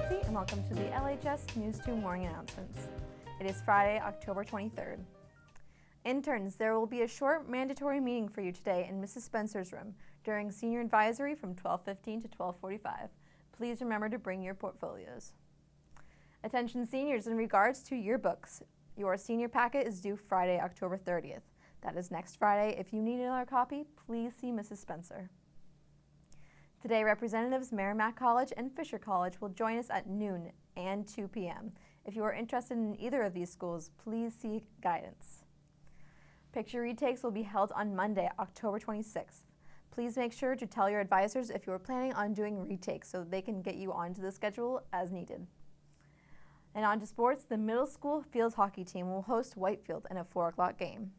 Nancy, and welcome to the LHS News 2 morning announcements. It is Friday, October 23rd. Interns, there will be a short mandatory meeting for you today in Mrs. Spencer's room during senior advisory from 12:15 to 12:45. Please remember to bring your portfolios. Attention seniors, in regards to yearbooks, your senior packet is due Friday, October 30th. That is next Friday. If you need another copy, please see Mrs. Spencer. Today, representatives Merrimack College and Fisher College will join us at noon and 2 p.m. If you are interested in either of these schools, please seek guidance. Picture retakes will be held on Monday, October 26th. Please make sure to tell your advisors if you are planning on doing retakes so they can get you onto the schedule as needed. And on to sports, the middle school field hockey team will host Whitefield in a 4 o'clock game.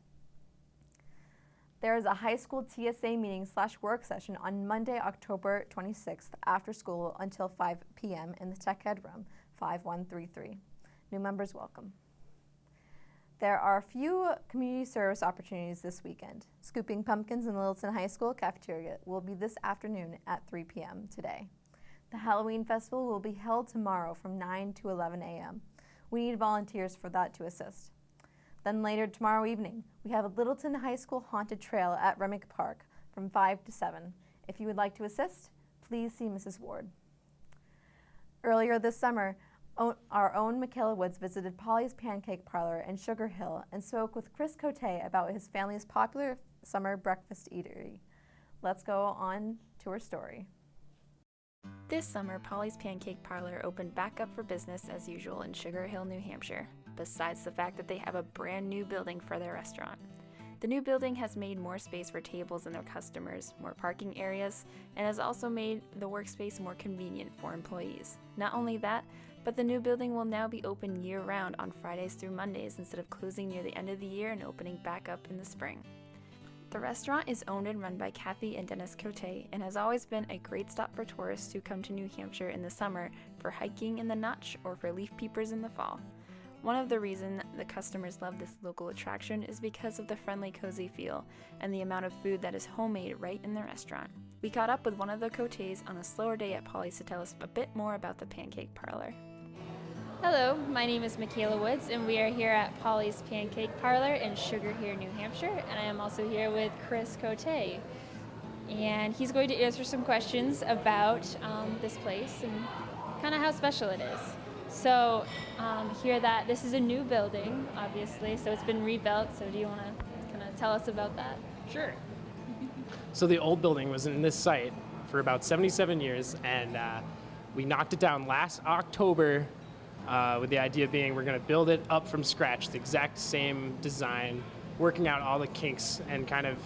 There is a high school TSA meeting/work session on Monday, October 26th after school until 5 p.m. in the Tech Ed Room, 5133. New members welcome. There are a few community service opportunities this weekend. Scooping pumpkins in the Littleton High School cafeteria will be this afternoon at 3 p.m. today. The Halloween Festival will be held tomorrow from 9 to 11 a.m. We need volunteers for that to assist. Then later tomorrow evening, we have a Littleton High School Haunted Trail at Remick Park from 5 to 7. If you would like to assist, please see Mrs. Ward. Earlier this summer, our own Michaela Woods visited Polly's Pancake Parlor in Sugar Hill and spoke with Chris Cote about his family's popular summer breakfast eatery. Let's go on to her story. This summer, Polly's Pancake Parlor opened back up for business as usual in Sugar Hill, New Hampshire, besides the fact that they have a brand new building for their restaurant. The new building has made more space for tables and their customers, more parking areas, and has also made the workspace more convenient for employees. Not only that, but the new building will now be open year-round on Fridays through Mondays instead of closing near the end of the year and opening back up in the spring. The restaurant is owned and run by Kathy and Dennis Cote and has always been a great stop for tourists who come to New Hampshire in the summer for hiking in the Notch or for leaf peepers in the fall. One of the reasons the customers love this local attraction is because of the friendly, cozy feel and the amount of food that is homemade right in the restaurant. We caught up with one of the Cotes on a slower day at Polly's to tell us a bit more about the Pancake Parlor. Hello, my name is Michaela Woods, and we are here at Polly's Pancake Parlor in Sugar Hill, New Hampshire, and I am also here with Chris Cote. And he's going to answer some questions about this place and kind of how special it is. So, hear that this is a new building, obviously, so it's been rebuilt, so do you want to kind of tell us about that? Sure. So the old building was in this site for about 77 years, and we knocked it down last October with the idea being we're going to build it up from scratch, the exact same design, working out all the kinks and kind of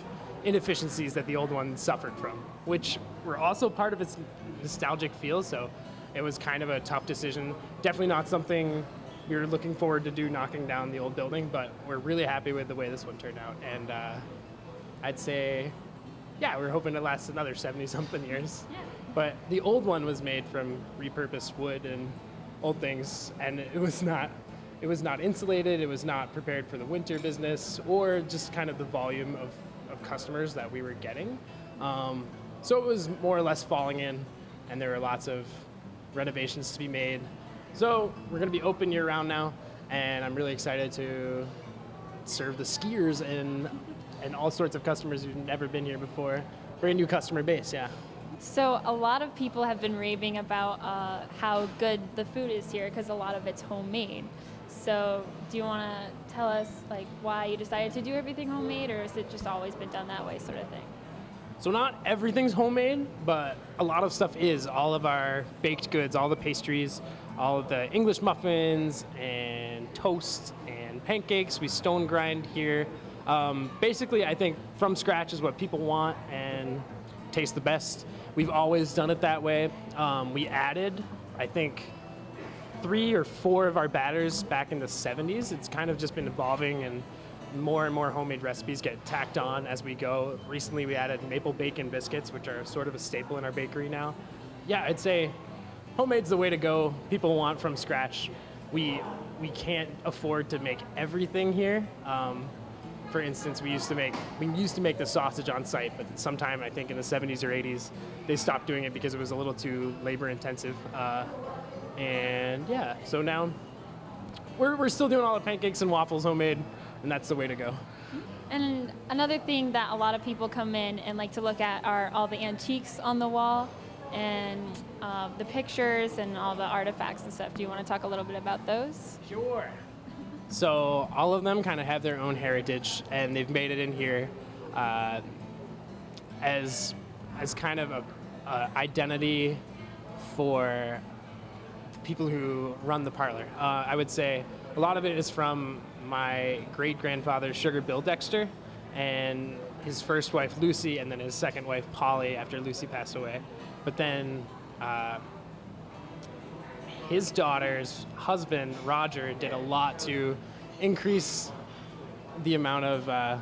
inefficiencies that the old one suffered from, which were also part of its nostalgic feel, so it was kind of a tough decision. Definitely not something we were looking forward to do, knocking down the old building, but we're really happy with the way this one turned out. And I'd say, yeah, we're hoping to last another 70-something years. Yeah. But the old one was made from repurposed wood and old things, and it was not insulated, it was not prepared for the winter business or just kind of the volume of customers that we were getting. So it was more or less falling in, and there were lots of renovations to be made. So we're going to be open year-round now, and I'm really excited to serve the skiers and all sorts of customers who've never been here before. Brand new customer base, yeah. So a lot of people have been raving about how good the food is here because a lot of it's homemade. So do you want to tell us like why you decided to do everything homemade, or has it just always been done that way sort of thing? So not everything's homemade, but a lot of stuff is. All of our baked goods, all the pastries, all of the English muffins and toast and pancakes, we stone grind here. Basically, I think from scratch is what people want and taste the best. We've always done it that way. We added, I think, 3 or 4 of our batters back in the 70s. It's kind of just been evolving, and more homemade recipes get tacked on as we go. Recently, we added maple bacon biscuits, which are sort of a staple in our bakery now. Yeah, I'd say homemade's the way to go. People want from scratch. We can't afford to make everything here. For instance, we used to make the sausage on site, but sometime I think in the 70s or 80s, they stopped doing it because it was a little too labor intensive. And yeah, so now we're still doing all the pancakes and waffles homemade, and that's the way to go. And another thing that a lot of people come in and like to look at are all the antiques on the wall and the pictures and all the artifacts and stuff. Do you want to talk a little bit about those? Sure. So all of them kind of have their own heritage, and they've made it in here as kind of a identity for people who run the parlor. I would say a lot of it is from my great-grandfather, Sugar Bill Dexter, and his first wife, Lucy, and then his second wife, Polly, after Lucy passed away. But then his daughter's husband, Roger, did a lot to increase the amount of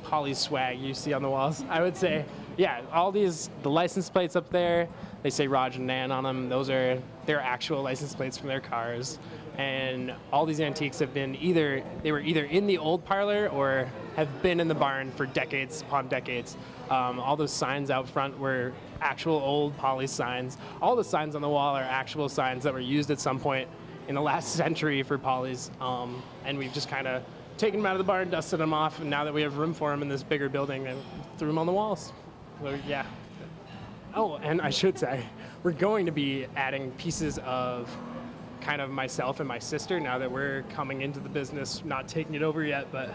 Polly's swag you see on the walls. I would say, yeah, all the license plates up there, they say Roger and Nan on them. Those are their actual license plates from their cars. And all these antiques have been either in the old parlor or have been in the barn for decades upon decades. All those signs out front were actual old Polly signs. All the signs on the wall are actual signs that were used at some point in the last century for Polly's. And we've just kind of taken them out of the barn, dusted them off, and now that we have room for them in this bigger building, and threw them on the walls. So, yeah. Oh, and I should say, we're going to be adding pieces of kind of myself and my sister now that we're coming into the business, not taking it over yet, but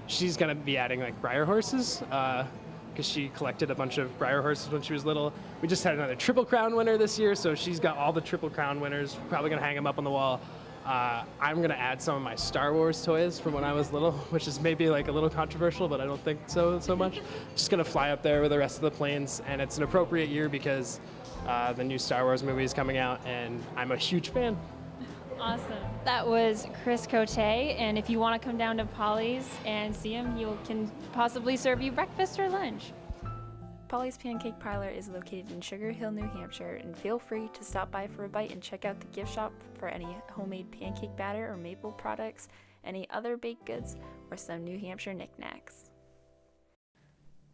she's going to be adding like Breyer horses because she collected a bunch of Breyer horses when she was little. We just had another Triple Crown winner this year, so she's got all the Triple Crown winners, probably going to hang them up on the wall. I'm going to add some of my Star Wars toys from when I was little, which is maybe like a little controversial, but I don't think so much. Just going to fly up there with the rest of the planes, and it's an appropriate year because the new Star Wars movie is coming out, and I'm a huge fan. Awesome. That was Chris Cote, and if you want to come down to Polly's and see him, he can possibly serve you breakfast or lunch. Polly's Pancake Parlor is located in Sugar Hill, New Hampshire, and feel free to stop by for a bite and check out the gift shop for any homemade pancake batter or maple products, any other baked goods, or some New Hampshire knickknacks.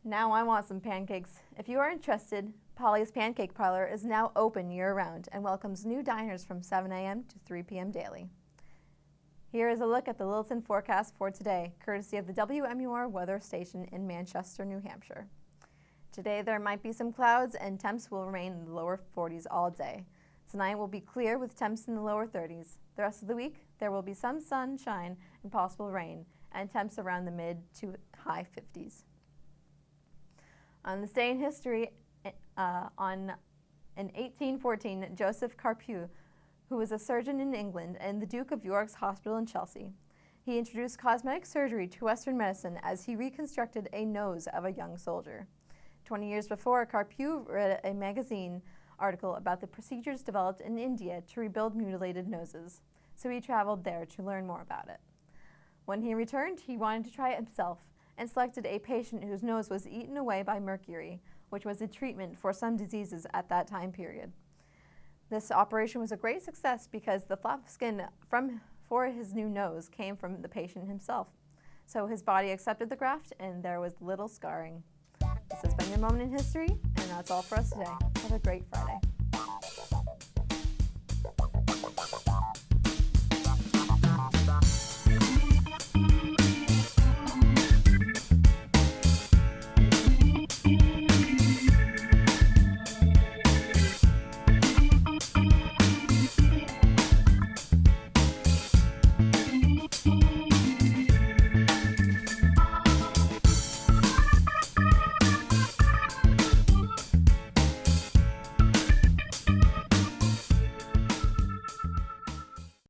Now I want some pancakes. If you are interested, Polly's Pancake Parlor is now open year-round and welcomes new diners from 7 a.m. to 3 p.m. daily. Here is a look at the Littleton forecast for today, courtesy of the WMUR weather station in Manchester, New Hampshire. Today there might be some clouds and temps will remain in the lower 40s all day. Tonight will be clear with temps in the lower 30s. The rest of the week there will be some sunshine and possible rain and temps around the mid to high 50s. On this day in history, in 1814, Joseph Carpew, who was a surgeon in England and the Duke of York's Hospital in Chelsea, he introduced cosmetic surgery to Western medicine as he reconstructed a nose of a young soldier. 20 years before, Carpew read a magazine article about the procedures developed in India to rebuild mutilated noses, so he traveled there to learn more about it. When he returned, he wanted to try it himself and selected a patient whose nose was eaten away by mercury, which was a treatment for some diseases at that time period. This operation was a great success because the flap of skin for his new nose came from the patient himself. So his body accepted the graft and there was little scarring. This has been your moment in history, and that's all for us today. Have a great Friday.